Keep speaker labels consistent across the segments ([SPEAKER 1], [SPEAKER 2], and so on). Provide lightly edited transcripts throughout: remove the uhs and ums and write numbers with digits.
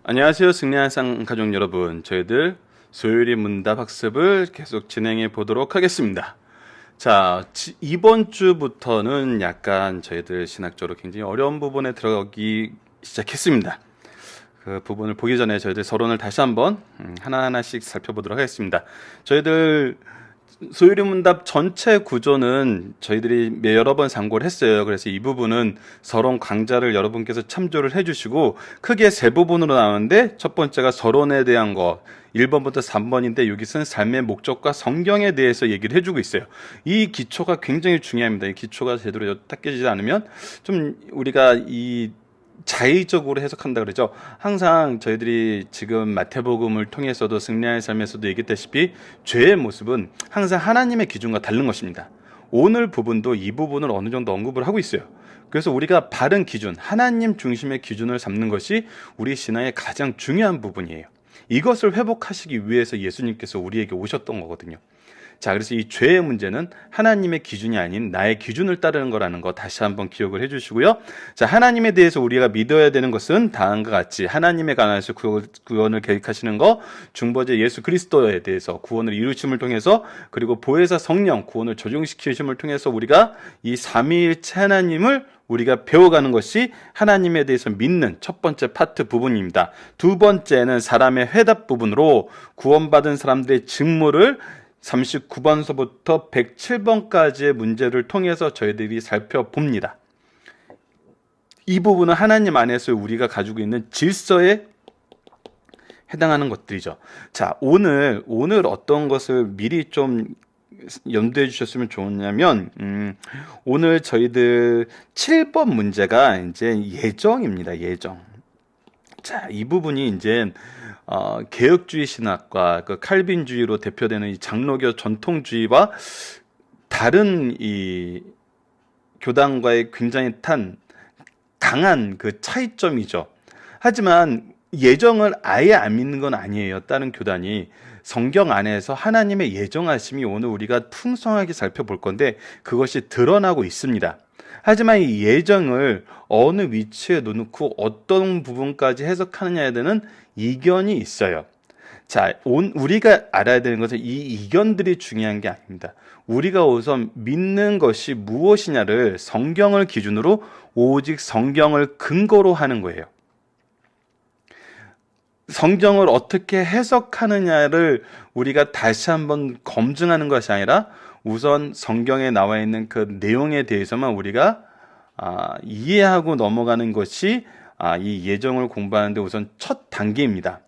[SPEAKER 1] 안녕하세요. 승리한 쌍가족 여러분. 저희들 소요리 문답 학습을 계속 진행해 보도록 하겠습니다. 자, 이번 주부터는 약간 저희들 신학적으로 굉장히 어려운 부분에 들어가기 시작했습니다. 그 부분을 보기 전에 저희들 서론을 다시 한번 하나하나씩 살펴보도록 하겠습니다. 저희들 소유리 문답 전체 구조는 저희들이 여러 번 참고를 했어요. 그래서 이 부분은 서론 강좌를 여러분께서 참조를 해주시고 크게 세 부분으로 나오는데, 첫 번째가 서론에 대한 거 1번부터 3번인데 여기서는 삶의 목적과 성경에 대해서 얘기를 해주고 있어요. 이 기초가 굉장히 중요합니다. 이 기초가 제대로 닦여지지 않으면 좀 우리가 이 자의적으로 해석한다 그러죠. 항상 저희들이 지금 마태복음을 통해서도 승리의 삶에서도 얘기했다시피 죄의 모습은 항상 하나님의 기준과 다른 것입니다. 오늘 부분도 이 부분을 어느 정도 언급을 하고 있어요. 그래서 우리가 바른 기준, 하나님 중심의 기준을 삼는 것이 우리 신앙의 가장 중요한 부분이에요. 이것을 회복하시기 위해서 예수님께서 우리에게 오셨던 거거든요. 자, 그래서 이 죄의 문제는 하나님의 기준이 아닌 나의 기준을 따르는 거라는 거 다시 한번 기억을 해주시고요. 자, 하나님에 대해서 우리가 믿어야 되는 것은 다음과 같이 하나님에 관해서 구원을 계획하시는 거, 중보자 예수 그리스도에 대해서 구원을 이루심을 통해서, 그리고 보혜사 성령 구원을 조종시키심을 통해서 우리가 이 삼위일체 하나님을 우리가 배워가는 것이 하나님에 대해서 믿는 첫 번째 파트 부분입니다. 두 번째는 사람의 회답 부분으로 구원받은 사람들의 직무를 39번서부터 107번까지의 문제를 통해서 저희들이 살펴봅니다. 이 부분은 하나님 안에서 우리가 가지고 있는 질서에 해당하는 것들이죠. 자, 오늘 어떤 것을 미리 좀 염두해 주셨으면 좋냐면, 오늘 저희들 7번 문제가 이제 예정입니다. 예정. 자, 이 부분이 이제 개혁주의 신학과 그 칼빈주의로 대표되는 이 장로교 전통주의와 다른 이 교단과의 굉장히 강한 그 차이점이죠. 하지만 예정을 아예 안 믿는 건 아니에요. 다른 교단이 성경 안에서 하나님의 예정하심이 오늘 우리가 풍성하게 살펴볼 건데 그것이 드러나고 있습니다. 하지만 이 예정을 어느 위치에 놓고 어떤 부분까지 해석하느냐에 대한 이견이 있어요. 자, 우리가 알아야 되는 것은 이 이견들이 중요한 게 아닙니다. 우리가 우선 믿는 것이 무엇이냐를 성경을 기준으로 오직 성경을 근거로 하는 거예요. 성경을 어떻게 해석하느냐를 우리가 다시 한번 검증하는 것이 아니라 우선 성경에 나와 있는 그 내용에 대해서만 우리가 이해하고 넘어가는 것이 이 예정을 공부하는데 우선 첫 단계입니다.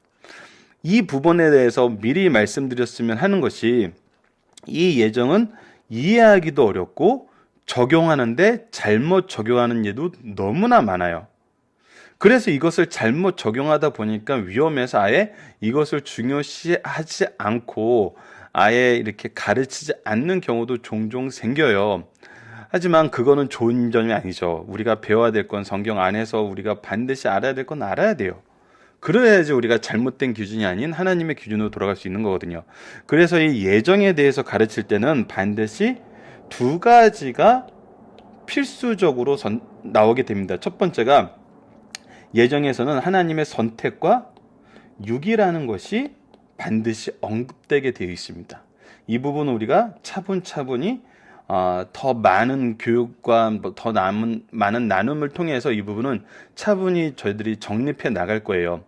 [SPEAKER 1] 이 부분에 대해서 미리 말씀드렸으면 하는 것이, 이 예정은 이해하기도 어렵고 적용하는데 잘못 적용하는 예도 너무나 많아요. 그래서 이것을 잘못 적용하다 보니까 위험해서 아예 이것을 중요시하지 않고 아예 이렇게 가르치지 않는 경우도 종종 생겨요. 하지만 그거는 좋은 점이 아니죠. 우리가 배워야 될 건 성경 안에서 우리가 반드시 알아야 될 건 알아야 돼요. 그래야지 우리가 잘못된 기준이 아닌 하나님의 기준으로 돌아갈 수 있는 거거든요. 그래서 이 예정에 대해서 가르칠 때는 반드시 두 가지가 필수적으로 나오게 됩니다. 첫 번째가, 예정에서는 하나님의 선택과 육이라는 것이 반드시 언급되게 되어 있습니다. 이 부분은 우리가 차분차분히 더 많은 교육과 더 많은 나눔을 통해서 이 부분은 차분히 저희들이 정립해 나갈 거예요.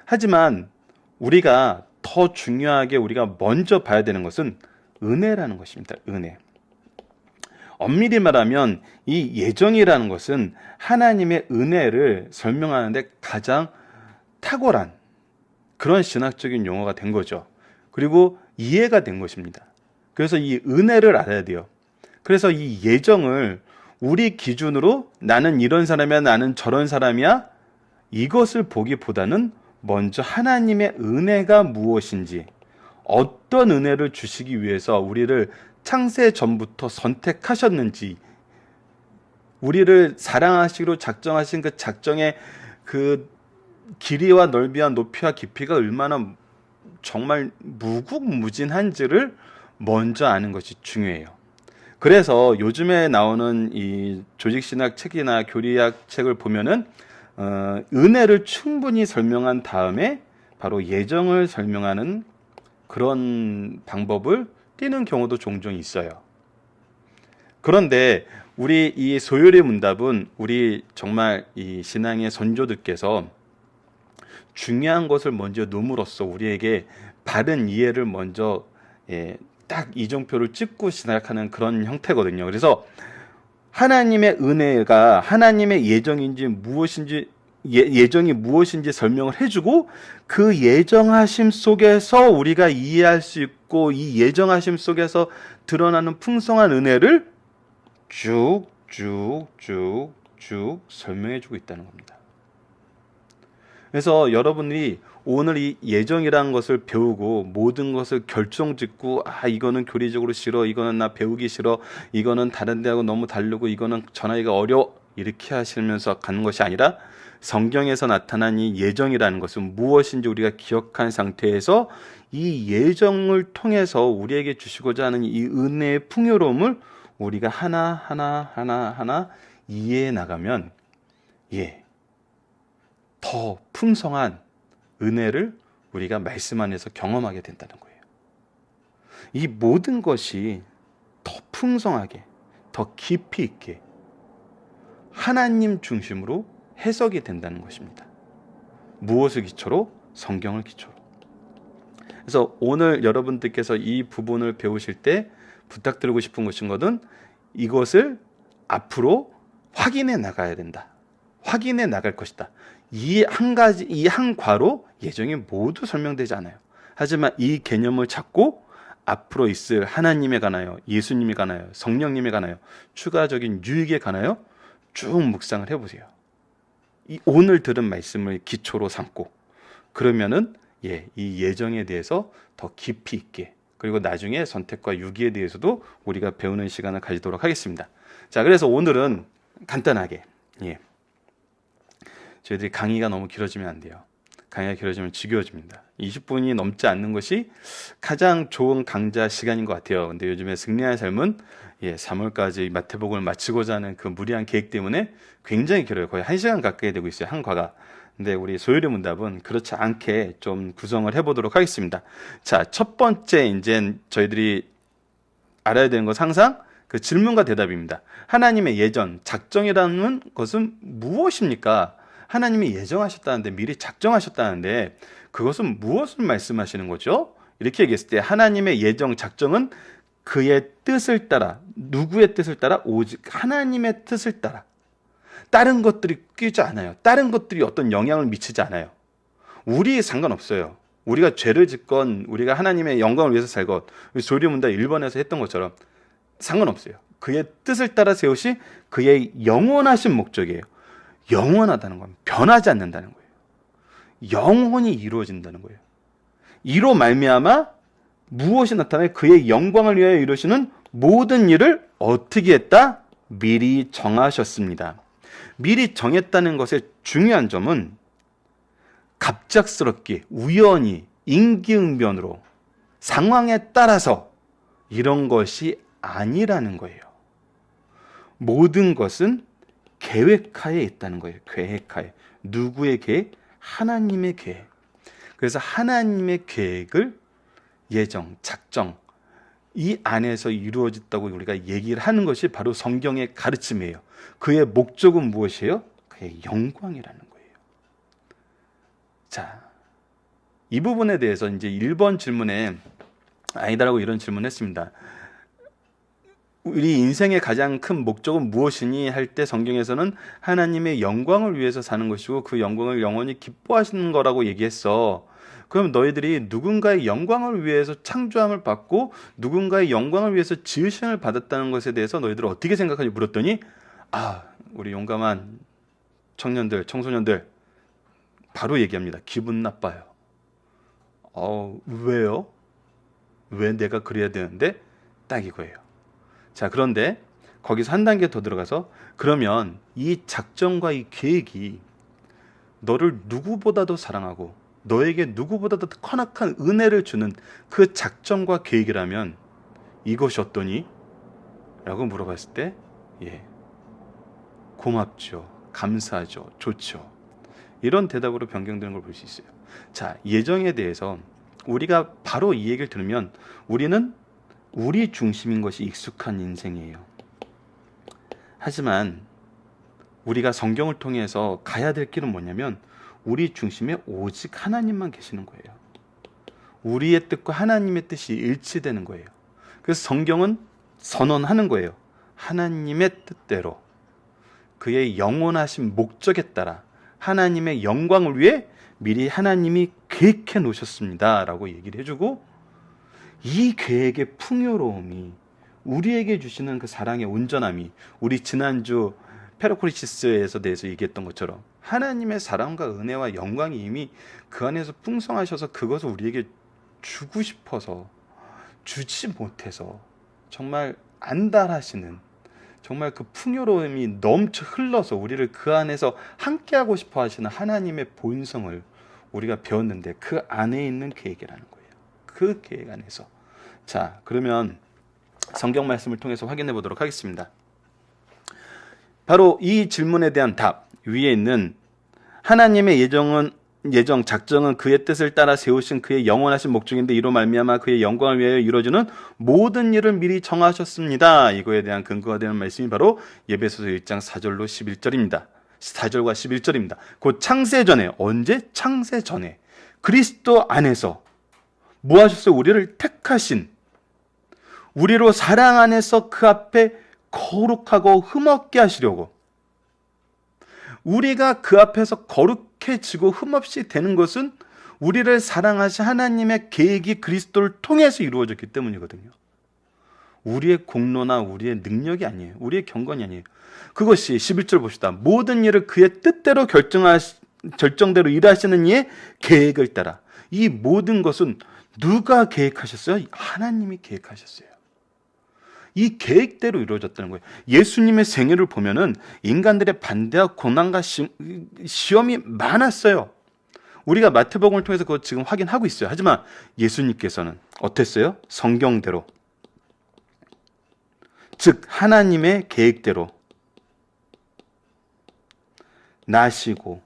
[SPEAKER 1] 하지만 우리가 더 중요하게 우리가 먼저 봐야 되는 것은 은혜라는 것입니다. 은혜. 엄밀히 말하면 이 예정이라는 것은 하나님의 은혜를 설명하는데 가장 탁월한 그런 신학적인 용어가 된 거죠. 그리고 이해가 된 것입니다. 그래서 이 은혜를 알아야 돼요. 그래서 이 예정을 우리 기준으로 나는 이런 사람이야, 나는 저런 사람이야, 이것을 보기보다는 먼저 하나님의 은혜가 무엇인지, 어떤 은혜를 주시기 위해서 우리를 창세 전부터 선택하셨는지, 우리를 사랑하시기로 작정하신 그 작정의 그 길이와 넓이와 높이와 깊이가 얼마나 정말 무궁무진한지를 먼저 아는 것이 중요해요. 그래서 요즘에 나오는 이 조직신학 책이나 교리학 책을 보면은 은혜를 충분히 설명한 다음에 바로 예정을 설명하는 그런 방법을 띠는 경우도 종종 있어요. 그런데 우리 이 소율의 문답은 우리 정말 이 신앙의 선조들께서 중요한 것을 먼저 놓음으로써 우리에게 바른 이해를 먼저 딱 이정표를 찍고 시작하는 그런 형태거든요. 그래서 하나님의 은혜가 하나님의 예정인지 무엇인지 예정이 무엇인지 설명을 해주고 그 예정하심 속에서 우리가 이해할 수 있고 이 예정하심 속에서 드러나는 풍성한 은혜를 쭉 설명해주고 있다는 겁니다. 그래서 여러분들이 오늘 이 예정이라는 것을 배우고 모든 것을 결정짓고 이거는 교리적으로 싫어, 이거는 나 배우기 싫어, 이거는 다른 데하고 너무 다르고 이거는 전하기가 어려워 이렇게 하시면서 가는 것이 아니라 성경에서 나타난 이 예정이라는 것은 무엇인지 우리가 기억한 상태에서 이 예정을 통해서 우리에게 주시고자 하는 이 은혜의 풍요로움을 우리가 하나 이해해 나가면 더 풍성한 은혜를 우리가 말씀 안에서 경험하게 된다는 거예요. 이 모든 것이 더 풍성하게, 더 깊이 있게 하나님 중심으로 해석이 된다는 것입니다. 무엇을 기초로? 성경을 기초로. 그래서 오늘 여러분들께서 이 부분을 배우실 때 부탁드리고 싶은 것은 이것을 앞으로 확인해 나가야 된다. 확인해 나갈 것이다. 이 한 과로 예정이 모두 설명되지 않아요. 하지만 이 개념을 잡고 앞으로 있을 하나님에 관하여, 예수님에 관하여, 성령님에 관하여, 추가적인 유익에 관하여 쭉 묵상을 해보세요. 이 오늘 들은 말씀을 기초로 삼고 그러면은 이 예정에 대해서 더 깊이 있게 그리고 나중에 선택과 유기에 대해서도 우리가 배우는 시간을 가지도록 하겠습니다. 자, 그래서 오늘은 간단하게 저희들이 강의가 너무 길어지면 안 돼요. 강의가 길어지면 지겨워집니다. 20분이 넘지 않는 것이 가장 좋은 강좌 시간인 것 같아요. 근데 요즘에 승리의 삶은 3월까지 마태복음을 마치고자 하는 그 무리한 계획 때문에 굉장히 길어요. 거의 1시간 가까이 되고 있어요. 한 과가. 근데 우리 소율의 문답은 그렇지 않게 좀 구성을 해보도록 하겠습니다. 자, 첫 번째 이제 저희들이 알아야 되는 것은 항상 그 질문과 대답입니다. 하나님의 예전, 작정이라는 것은 무엇입니까? 하나님이 예정하셨다는데, 미리 작정하셨다는데 그것은 무엇을 말씀하시는 거죠? 이렇게 얘기했을 때 하나님의 예정, 작정은 그의 뜻을 따라, 누구의 뜻을 따라? 오직 하나님의 뜻을 따라. 다른 것들이 끼지 않아요. 다른 것들이 어떤 영향을 미치지 않아요. 우리 상관없어요. 우리가 죄를 짓건 우리가 하나님의 영광을 위해서 살건 소리문답 1번에서 했던 것처럼 상관없어요. 그의 뜻을 따라 세우시 그의 영원하신 목적이에요. 영원하다는 건 변하지 않는다는 거예요. 영원히 이루어진다는 거예요. 이로 말미암아 무엇이 나타나요? 그의 영광을 위하여 이루시는 모든 일을 어떻게 했다? 미리 정하셨습니다. 미리 정했다는 것의 중요한 점은 갑작스럽게 우연히 임기응변으로 상황에 따라서 이런 것이 아니라는 거예요. 모든 것은 계획하에 있다는 거예요. 계획하에. 누구의 계획? 하나님의 계획. 그래서 하나님의 계획을 예정, 작정 이 안에서 이루어졌다고 우리가 얘기를 하는 것이 바로 성경의 가르침이에요. 그의 목적은 무엇이에요? 그의 영광이라는 거예요. 자, 이 부분에 대해서 이제 1번 질문에 아니다라고 이런 질문을 했습니다. 우리 인생의 가장 큰 목적은 무엇이니 할 때 성경에서는 하나님의 영광을 위해서 사는 것이고 그 영광을 영원히 기뻐하시는 거라고 얘기했어. 그럼 너희들이 누군가의 영광을 위해서 창조함을 받고 누군가의 영광을 위해서 지으심을 받았다는 것에 대해서 너희들 어떻게 생각하지 물었더니 우리 용감한 청년들, 청소년들 바로 얘기합니다. 기분 나빠요. 왜요? 왜 내가 그래야 되는데? 딱 이거예요. 자, 그런데 거기서 한 단계 더 들어가서 그러면 이 작정과 이 계획이 너를 누구보다도 사랑하고 너에게 누구보다도 커낙한 은혜를 주는 그 작정과 계획이라면 이것이 어떠니? 라고 물어봤을 때 고맙죠. 감사하죠. 좋죠. 이런 대답으로 변경되는 걸 볼 수 있어요. 자, 예정에 대해서 우리가 바로 이 얘기를 들으면 우리는 우리 중심인 것이 익숙한 인생이에요. 하지만 우리가 성경을 통해서 가야 될 길은 뭐냐면 우리 중심에 오직 하나님만 계시는 거예요. 우리의 뜻과 하나님의 뜻이 일치되는 거예요. 그래서 성경은 선언하는 거예요. 하나님의 뜻대로 그의 영원하신 목적에 따라 하나님의 영광을 위해 미리 하나님이 계획해 놓으셨습니다 라고 얘기를 해주고, 이 계획의 풍요로움이 우리에게 주시는 그 사랑의 온전함이, 우리 지난주 페르코리시스에서 대해서 얘기했던 것처럼 하나님의 사랑과 은혜와 영광이 이미 그 안에서 풍성하셔서 그것을 우리에게 주고 싶어서 주지 못해서 정말 안달하시는, 정말 그 풍요로움이 넘쳐 흘러서 우리를 그 안에서 함께하고 싶어 하시는 하나님의 본성을 우리가 배웠는데, 그 안에 있는 계획이라는 거예요. 그 계획 안에서. 자, 그러면 성경 말씀을 통해서 확인해 보도록 하겠습니다. 바로 이 질문에 대한 답, 위에 있는 하나님의 작정은 그의 뜻을 따라 세우신 그의 영원하신 목적인데 이로 말미암아 그의 영광을 위하여 이루어지는 모든 일을 미리 정하셨습니다. 이거에 대한 근거가 되는 말씀이 바로 에베소서 1장 4절로 11절입니다. 4절과 11절입니다. 곧 창세 전에, 언제? 창세 전에 그리스도 안에서 뭐 하셨어요? 우리를 택하신, 우리로 사랑 안에서 그 앞에 거룩하고 흠없게 하시려고, 우리가 그 앞에서 거룩해지고 흠없이 되는 것은 우리를 사랑하신 하나님의 계획이 그리스도를 통해서 이루어졌기 때문이거든요. 우리의 공로나 우리의 능력이 아니에요. 우리의 경건이 아니에요. 그것이 11절 봅시다. 모든 일을 그의 뜻대로 결정대로 일하시는 이의 계획을 따라. 이 모든 것은 누가 계획하셨어요? 하나님이 계획하셨어요. 이 계획대로 이루어졌다는 거예요. 예수님의 생애를 보면은 인간들의 반대와 고난과 시험이 많았어요. 우리가 마태복음을 통해서 그거 지금 확인하고 있어요. 하지만 예수님께서는 어땠어요? 성경대로, 즉 하나님의 계획대로 나시고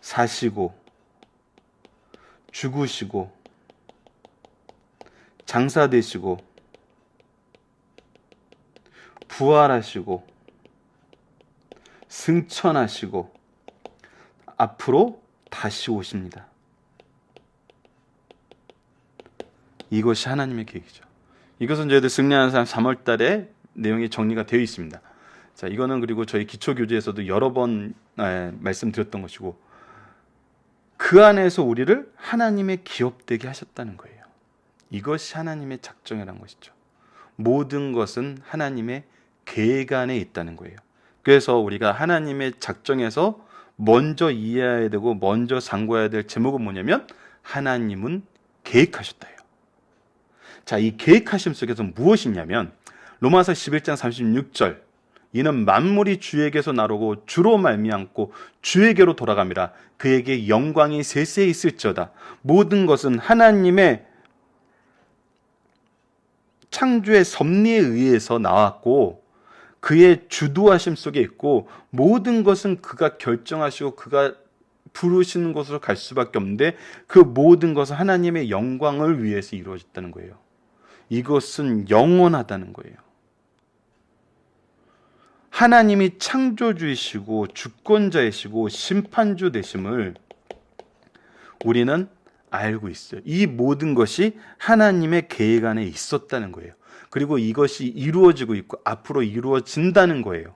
[SPEAKER 1] 사시고 죽으시고 장사되시고 부활하시고 승천하시고 앞으로 다시 오십니다. 이것이 하나님의 계획이죠. 이것은 저희들 승리하는 사람 3월 달에 내용이 정리가 되어 있습니다. 자, 이거는 그리고 저희 기초교재에서도 여러 번 말씀드렸던 것이고, 그 안에서 우리를 하나님의 기업되게 하셨다는 거예요. 이것이 하나님의 작정이라는 것이죠. 모든 것은 하나님의 계획 안에 있다는 거예요. 그래서 우리가 하나님의 작정에서 먼저 이해해야 되고 먼저 상고해야 될 제목은 뭐냐면 하나님은 계획하셨다예요. 자, 이 계획하심 속에서 무엇이 있냐면 로마서 11장 36절, 이는 만물이 주에게서 나오고 주로 말미암고 주에게로 돌아갑니다. 그에게 영광이 세세히 있을지어다. 모든 것은 하나님의 창조의 섭리에 의해서 나왔고 그의 주도하심 속에 있고, 모든 것은 그가 결정하시고 그가 부르시는 곳으로 갈 수밖에 없는데 그 모든 것은 하나님의 영광을 위해서 이루어졌다는 거예요. 이것은 영원하다는 거예요. 하나님이 창조주이시고 주권자이시고 심판주 되심을 우리는 알고 있어요. 이 모든 것이 하나님의 계획 안에 있었다는 거예요. 그리고 이것이 이루어지고 있고 앞으로 이루어진다는 거예요.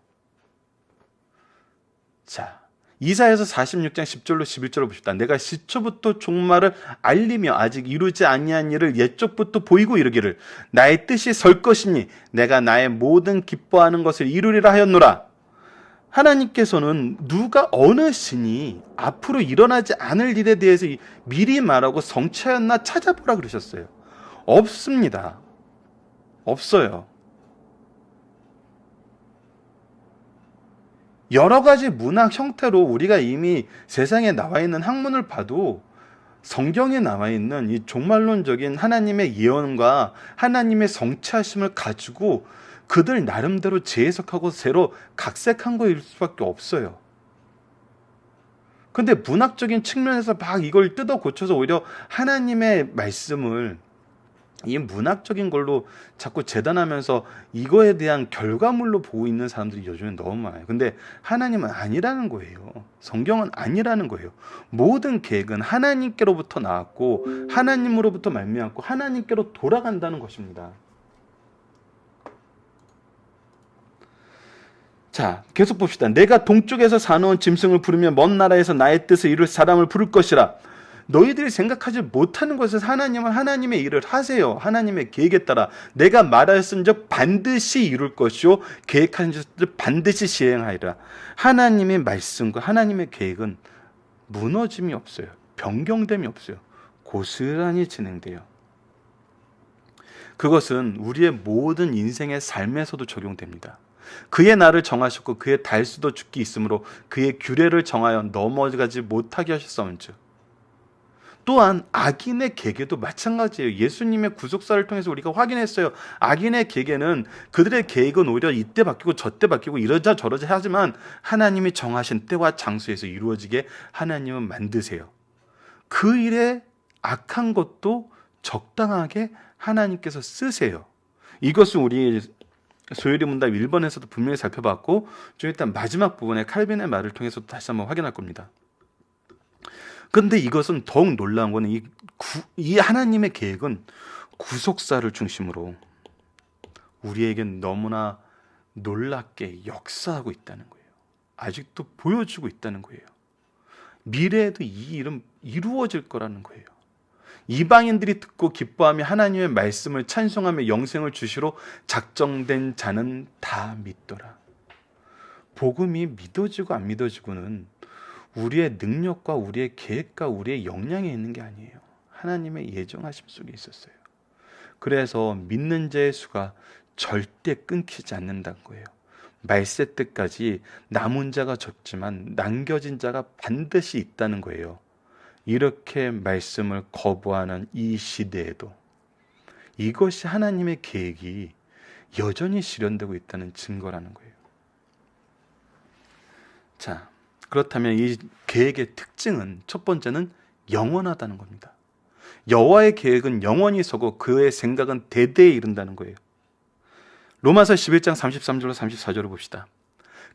[SPEAKER 1] 자, 이사야서 46장 10절로 11절을 봅시다. 내가 시초부터 종말을 알리며 아직 이루지 아니한 일을 옛적부터 보이고 이르기를 나의 뜻이 설 것이니 내가 나의 모든 기뻐하는 것을 이루리라 하였노라. 하나님께서는 누가 어느 신이 앞으로 일어나지 않을 일에 대해서 미리 말하고 성취하였나 찾아보라 그러셨어요. 없습니다. 없어요. 여러 가지 문학 형태로 우리가 이미 세상에 나와 있는 학문을 봐도 성경에 나와 있는 이 종말론적인 하나님의 예언과 하나님의 성취하심을 가지고 그들 나름대로 재해석하고 새로 각색한 거일 수밖에 없어요. 근데 문학적인 측면에서 막 이걸 뜯어 고쳐서 오히려 하나님의 말씀을 이 문학적인 걸로 자꾸 재단하면서 이거에 대한 결과물로 보고 있는 사람들이 요즘에 너무 많아요. 근데 하나님은 아니라는 거예요. 성경은 아니라는 거예요. 모든 계획은 하나님께로부터 나왔고 하나님으로부터 말미암고 하나님께로 돌아간다는 것입니다. 자, 계속 봅시다. 내가 동쪽에서 사놓은 짐승을 부르며 먼 나라에서 나의 뜻을 이룰 사람을 부를 것이라. 너희들이 생각하지 못하는 것에서 하나님은 하나님의 일을 하세요. 하나님의 계획에 따라 내가 말하였은즉 반드시 이룰 것이요 계획하신즉 반드시 시행하리라. 하나님의 말씀과 하나님의 계획은 무너짐이 없어요. 변경됨이 없어요. 고스란히 진행돼요. 그것은 우리의 모든 인생의 삶에서도 적용됩니다. 그의 날을 정하셨고 그의 달수도 죽기 있으므로 그의 규례를 정하여 넘어가지 못하게 하셨사온즉. 또한 악인의 계계도 마찬가지예요. 예수님의 구속사를 통해서 우리가 확인했어요. 악인의 계계는 그들의 계획은 오히려 이때 바뀌고 저때 바뀌고 이러자 저러자 하지만 하나님이 정하신 때와 장소에서 이루어지게 하나님은 만드세요. 그 일에 악한 것도 적당하게 하나님께서 쓰세요. 이것은 우리 소요리 문답 1번에서도 분명히 살펴봤고 좀 일단 마지막 부분에 칼빈의 말을 통해서도 다시 한번 확인할 겁니다. 그런데 이것은 더욱 놀라운 것은 이 하나님의 계획은 구속사를 중심으로 우리에겐 너무나 놀랍게 역사하고 있다는 거예요. 아직도 보여주고 있다는 거예요. 미래에도 이 일은 이루어질 거라는 거예요. 이방인들이 듣고 기뻐하며 하나님의 말씀을 찬송하며 영생을 주시러 작정된 자는 다 믿더라. 복음이 믿어지고 안 믿어지고는 우리의 능력과 우리의 계획과 우리의 역량에 있는 게 아니에요. 하나님의 예정하심 속에 있었어요. 그래서 믿는 자의 수가 절대 끊기지 않는다는 거예요. 말세 때까지 남은 자가 적지만 남겨진 자가 반드시 있다는 거예요. 이렇게 말씀을 거부하는 이 시대에도 이것이 하나님의 계획이 여전히 실현되고 있다는 증거라는 거예요. 자, 그렇다면 이 계획의 특징은 첫 번째는 영원하다는 겁니다. 여호와의 계획은 영원히 서고 그의 생각은 대대에 이른다는 거예요. 로마서 11장 33절로 34절을 봅시다.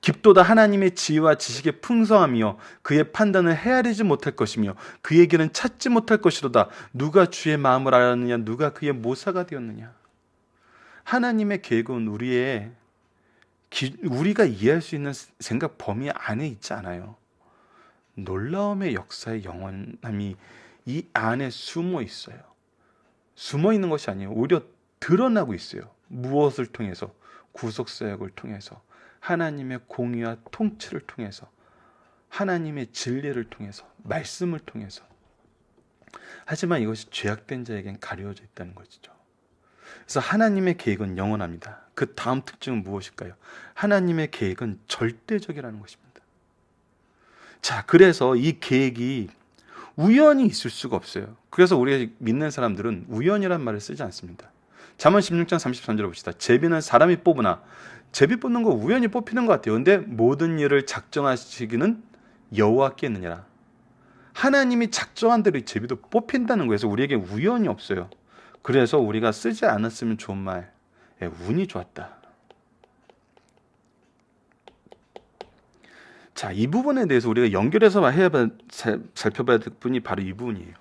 [SPEAKER 1] 깊도다 하나님의 지혜와 지식의 풍성함이요 그의 판단을 헤아리지 못할 것이며 그의 길은 찾지 못할 것이로다. 누가 주의 마음을 알았느냐 누가 그의 모사가 되었느냐. 하나님의 계획은 우리가 이해할 수 있는 생각 범위 안에 있지 않아요. 놀라움의 역사의 영원함이 이 안에 숨어 있어요. 숨어 있는 것이 아니에요. 오히려 드러나고 있어요. 무엇을 통해서? 구속사역을 통해서, 하나님의 공의와 통치를 통해서, 하나님의 진리를 통해서, 말씀을 통해서. 하지만 이것이 죄악된 자에겐 가려져 있다는 것이죠. 그래서 하나님의 계획은 영원합니다. 그 다음 특징은 무엇일까요? 하나님의 계획은 절대적이라는 것입니다. 자, 그래서 이 계획이 우연히 있을 수가 없어요. 그래서 우리가 믿는 사람들은 우연이란 말을 쓰지 않습니다. 잠언 16장 33절 봅시다. 제비는 사람이 뽑으나 제비 뽑는 거 우연히 뽑히는 것 같아요. 근데 모든 일을 작정하시기는 여호와께 있느니라. 하나님이 작정한 대로 이 제비도 뽑힌다는 거예요. 그래서 우리에게 우연이 없어요. 그래서 우리가 쓰지 않았으면 좋은 말, 운이 좋았다. 자, 이 부분에 대해서 우리가 연결해서 살펴봐야 될 부분이 바로 이 부분이에요.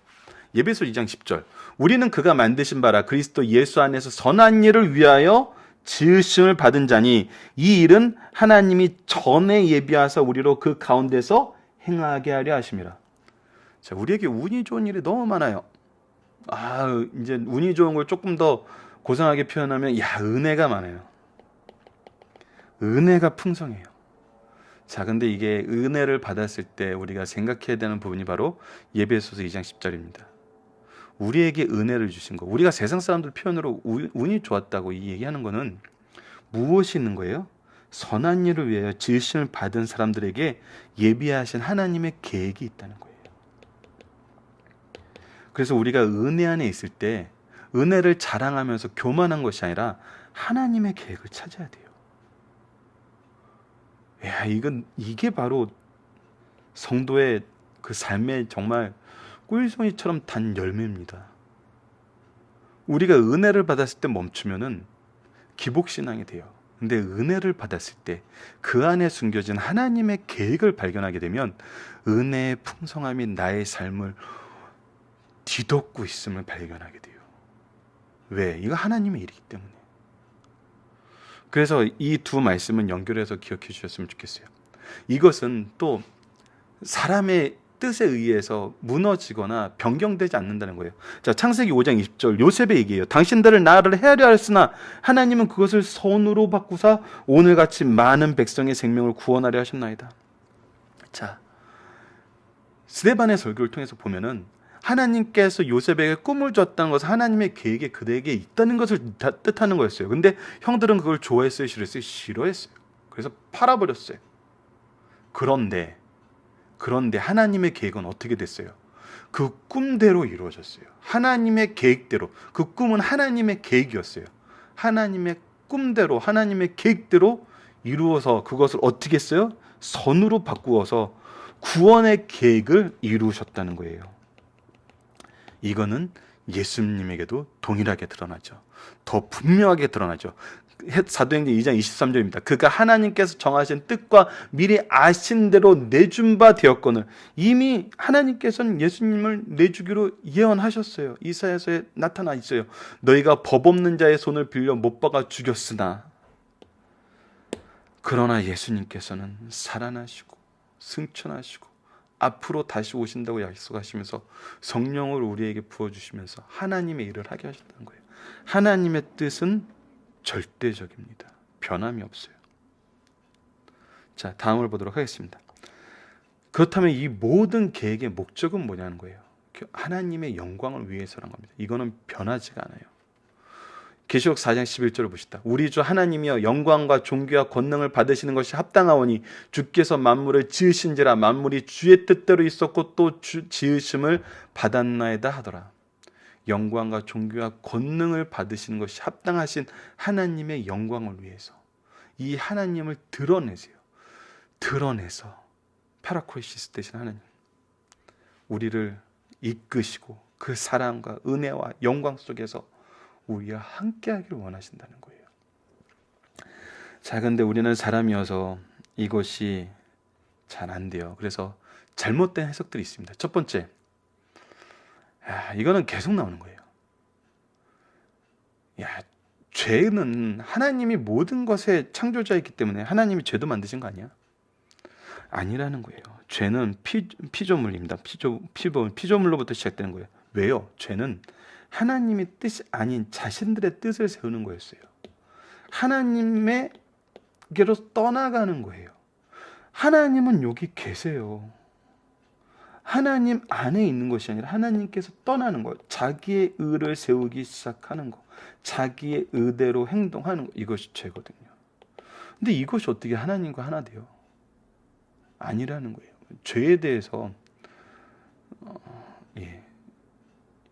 [SPEAKER 1] 예배서 2장 10절. 우리는 그가 만드신 바라 그리스도 예수 안에서 선한 일을 위하여 지으심을 받은 자니 이 일은 하나님이 전에 예비하사 우리로 그 가운데서 행하게 하려 하심이라. 자, 우리에게 운이 좋은 일이 너무 많아요. 이제 운이 좋은 걸 조금 더 고상하게 표현하면 은혜가 많아요. 은혜가 풍성해요. 자, 근데 이게 은혜를 받았을 때 우리가 생각해야 되는 부분이 바로 예배소서 2장 10절입니다. 우리에게 은혜를 주신 거. 우리가 세상 사람들 표현으로 운이 좋았다고 이 얘기하는 거는 무엇이 있는 거예요? 선한 일을 위하여 지으심을 받은 사람들에게 예비하신 하나님의 계획이 있다는 거예요. 그래서 우리가 은혜 안에 있을 때 은혜를 자랑하면서 교만한 것이 아니라 하나님의 계획을 찾아야 돼요. 이게 바로 성도의 그 삶의 정말 꿀송이처럼 단 열매입니다. 우리가 은혜를 받았을 때 멈추면은 기복신앙이 돼요. 근데 은혜를 받았을 때 그 안에 숨겨진 하나님의 계획을 발견하게 되면 은혜의 풍성함이 나의 삶을 뒤덮고 있음을 발견하게 돼요. 왜? 이거 하나님의 일이기 때문에. 그래서 이 두 말씀은 연결해서 기억해 주셨으면 좋겠어요. 이것은 또 사람의 뜻에 의해서 무너지거나 변경되지 않는다는 거예요. 자, 창세기 5장 20절 요셉의 얘기예요. 당신들을 나를 헤아려 하였으나 하나님은 그것을 선으로 바꾸사 오늘같이 많은 백성의 생명을 구원하려 하셨나이다. 자, 스데반의 설교를 통해서 보면은 하나님께서 요셉에게 꿈을 줬다는 것은 하나님의 계획에 그에게 있다는 것을 뜻하는 거였어요. 근데 형들은 그걸 좋아했어요, 싫어했어요? 싫어했어요. 그래서 팔아버렸어요. 그런데 하나님의 계획은 어떻게 됐어요? 그 꿈대로 이루어졌어요. 하나님의 계획대로. 그 꿈은 하나님의 계획이었어요. 하나님의 꿈대로, 하나님의 계획대로 이루어서 그것을 어떻게 했어요? 선으로 바꾸어서 구원의 계획을 이루셨다는 거예요. 이거는 예수님에게도 동일하게 드러나죠. 더 분명하게 드러나죠. 사도행전 2장 23절입니다. 그가 하나님께서 정하신 뜻과 미리 아신 대로 내준 바 되었거늘. 이미 하나님께서는 예수님을 내주기로 예언하셨어요. 이사야서에 나타나 있어요. 너희가 법 없는 자의 손을 빌려 못 박아 죽였으나 그러나 예수님께서는 살아나시고 승천하시고 앞으로 다시 오신다고 약속하시면서 성령을 우리에게 부어주시면서 하나님의 일을 하게 하셨다는 거예요. 하나님의 뜻은 절대적입니다. 변함이 없어요. 자, 다음을 보도록 하겠습니다. 그렇다면 이 모든 계획의 목적은 뭐냐는 거예요. 하나님의 영광을 위해서란 겁니다. 이거는 변하지가 않아요. 계시록 4장 11절을 보시다. 우리 주 하나님이여 영광과 존귀와 권능을 받으시는 것이 합당하오니 주께서 만물을 지으신지라 만물이 주의 뜻대로 있었고 또 지으심을 받았나이다 하더라. 영광과 존귀와 권능을 받으시는 것이 합당하신 하나님의 영광을 위해서 이 하나님을 드러내세요. 드러내서 파라콜시스 되신 하나님 우리를 이끄시고 그 사랑과 은혜와 영광 속에서 우리와 함께 하기를 원하신다는 거예요. 자, 근데 우리는 사람이어서 이것이 잘 안 돼요. 그래서 잘못된 해석들이 있습니다. 첫 번째, 이거는 계속 나오는 거예요. 죄는 하나님이 모든 것의 창조자이기 때문에 하나님이 죄도 만드신 거 아니야? 아니라는 거예요. 죄는 피조물입니다. 피조물로부터 시작되는 거예요. 왜요? 죄는 하나님의 뜻이 아닌 자신들의 뜻을 세우는 거였어요. 하나님에게로 떠나가는 거예요. 하나님은 여기 계세요. 하나님 안에 있는 것이 아니라 하나님께서 떠나는 것, 자기의 의를 세우기 시작하는 것, 자기의 의대로 행동하는 것, 이것이 죄거든요. 근데 이것이 어떻게 하나님과 하나 돼요? 아니라는 거예요. 죄에 대해서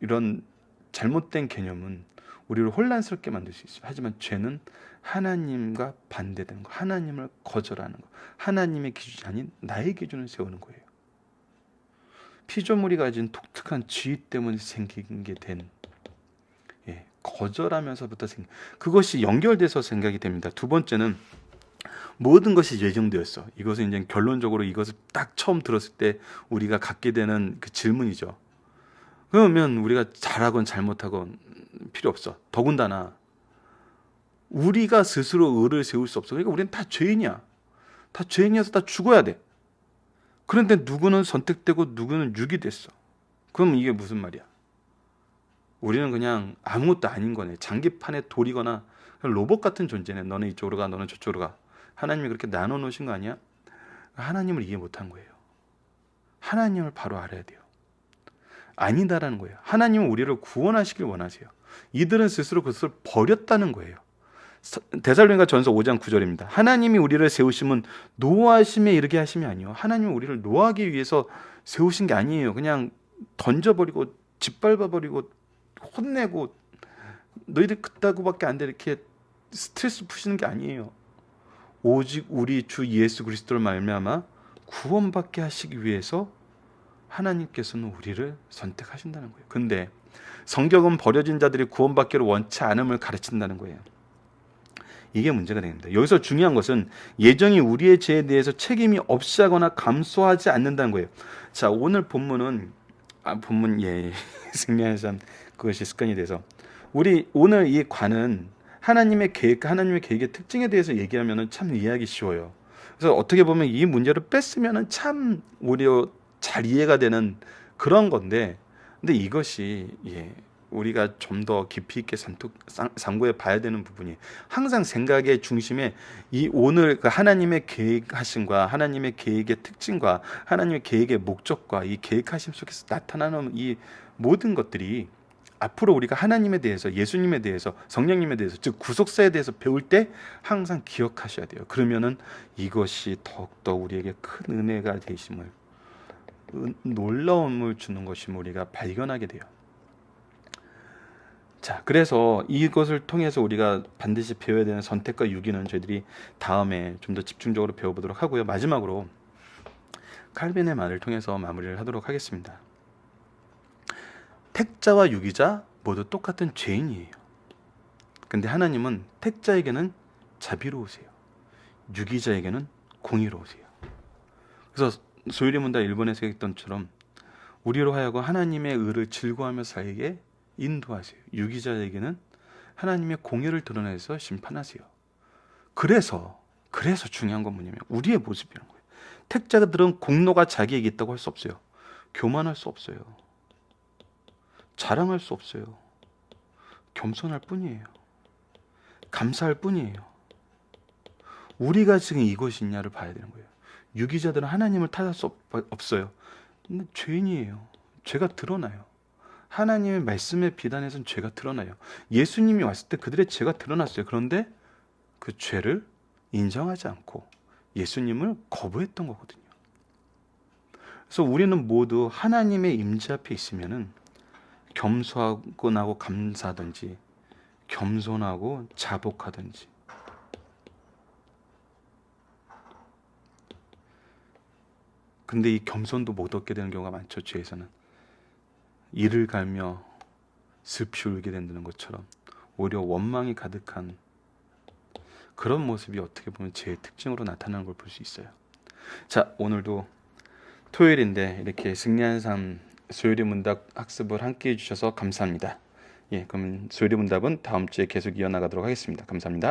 [SPEAKER 1] 이런 잘못된 개념은 우리를 혼란스럽게 만들 수 있어요. 하지만 죄는 하나님과 반대되는 것, 하나님을 거절하는 것, 하나님의 기준이 아닌 나의 기준을 세우는 거예요. 피조물이 가진 독특한 지위 때문에 생긴 게 된 거절하면서부터 그것이 연결돼서 생각이 됩니다. 두 번째는 모든 것이 예정되었어. 이것은 이제 결론적으로 이것을 딱 처음 들었을 때 우리가 갖게 되는 그 질문이죠. 그러면 우리가 잘하건 잘못하건 필요 없어. 더군다나 우리가 스스로 의를 세울 수 없어. 그러니까 우리는 다 죄인이야. 다 죄인이어서 다 죽어야 돼. 그런데 누구는 선택되고 누구는 육이 됐어. 그럼 이게 무슨 말이야? 우리는 그냥 아무것도 아닌 거네. 장기판에 돌이거나 로봇 같은 존재네. 너는 이쪽으로 가, 너는 저쪽으로 가. 하나님이 그렇게 나눠 놓으신 거 아니야? 하나님을 이해 못한 거예요. 하나님을 바로 알아야 돼요. 아니다라는 거예요. 하나님은 우리를 구원하시길 원하세요. 이들은 스스로 그것을 버렸다는 거예요. 데살로니가 전서 5장 9절입니다. 하나님이 우리를 세우심은 노하심에 이르게 하심이 아니요. 하나님은 우리를 노하기 위해서 세우신 게 아니에요. 그냥 던져버리고 짓밟아버리고 혼내고 너희들 그따구밖에 안 돼 이렇게 스트레스 푸시는 게 아니에요. 오직 우리 주 예수 그리스도를 말미암아 구원받게 하시기 위해서 하나님께서는 우리를 선택하신다는 거예요. 근데 성경은 버려진 자들이 구원받기를 원치 않음을 가르친다는 거예요. 이게 문제가 됩니다. 여기서 중요한 것은 예정이 우리의 죄에 대해서 책임이 없이 하거나 감수하지 않는다는 거예요. 자, 오늘 본문은 승리하는 삶, 그것이 습관이 돼서 우리 오늘 이 관은 하나님의 계획의 특징에 대해서 얘기하면 참 이해하기 쉬워요. 그래서 어떻게 보면 이 문제를 뺐으면 참 오히려 잘 이해가 되는 그런 건데, 근데 이것이 우리가 좀 더 깊이 있게 상고해 봐야 되는 부분이, 항상 생각의 중심에 이 오늘 그 하나님의 계획하심과 하나님의 계획의 특징과 하나님의 계획의 목적과 이 계획하심 속에서 나타나는 이 모든 것들이 앞으로 우리가 하나님에 대해서, 예수님에 대해서, 성령님에 대해서, 즉 구속사에 대해서 배울 때 항상 기억하셔야 돼요. 그러면은 이것이 더욱더 우리에게 큰 은혜가 되심을, 놀라움을 주는 것임을 우리가 발견하게 돼요. 자, 그래서 이것을 통해서 우리가 반드시 배워야 되는 선택과 유기는 저희들이 다음에 좀 더 집중적으로 배워보도록 하고요. 마지막으로 칼빈의 말을 통해서 마무리를 하도록 하겠습니다. 택자와 유기자 모두 똑같은 죄인이에요. 근데 하나님은 택자에게는 자비로우세요. 유기자에게는 공의로우세요. 그래서 소유리 문답 1번에서 했던 것처럼 우리로 하여금 하나님의 의를 즐거워하며 살게 인도하세요. 유기자에게는 하나님의 공의를 드러내서 심판하세요. 그래서 중요한 건 뭐냐면 우리의 모습이라는 거예요. 택자들은 공로가 자기에게 있다고 할 수 없어요. 교만할 수 없어요. 자랑할 수 없어요. 겸손할 뿐이에요. 감사할 뿐이에요. 우리가 지금 이것이 있냐를 봐야 되는 거예요. 유기자들은 하나님을 탓할 수 없어요. 근데 죄인이에요. 죄가 드러나요. 하나님의 말씀에 비단해서는 죄가 드러나요. 예수님이 왔을 때 그들의 죄가 드러났어요. 그런데 그 죄를 인정하지 않고 예수님을 거부했던 거거든요. 그래서 우리는 모두 하나님의 임재 앞에 있으면은 겸손하고 감사하든지, 겸손하고 자복하든지, 근데 이 겸손도 못 얻게 되는 경우가 많죠. 죄에서는 이를 갈며 슬피 울게 된다는 것처럼 오히려 원망이 가득한 그런 모습이 어떻게 보면 죄의 특징으로 나타나는 걸 볼 수 있어요. 자, 오늘도 토요일인데 이렇게 승리한 삶 소유리 문답 학습을 함께 해주셔서 감사합니다. 그럼 소유리 문답은 다음 주에 계속 이어나가도록 하겠습니다. 감사합니다.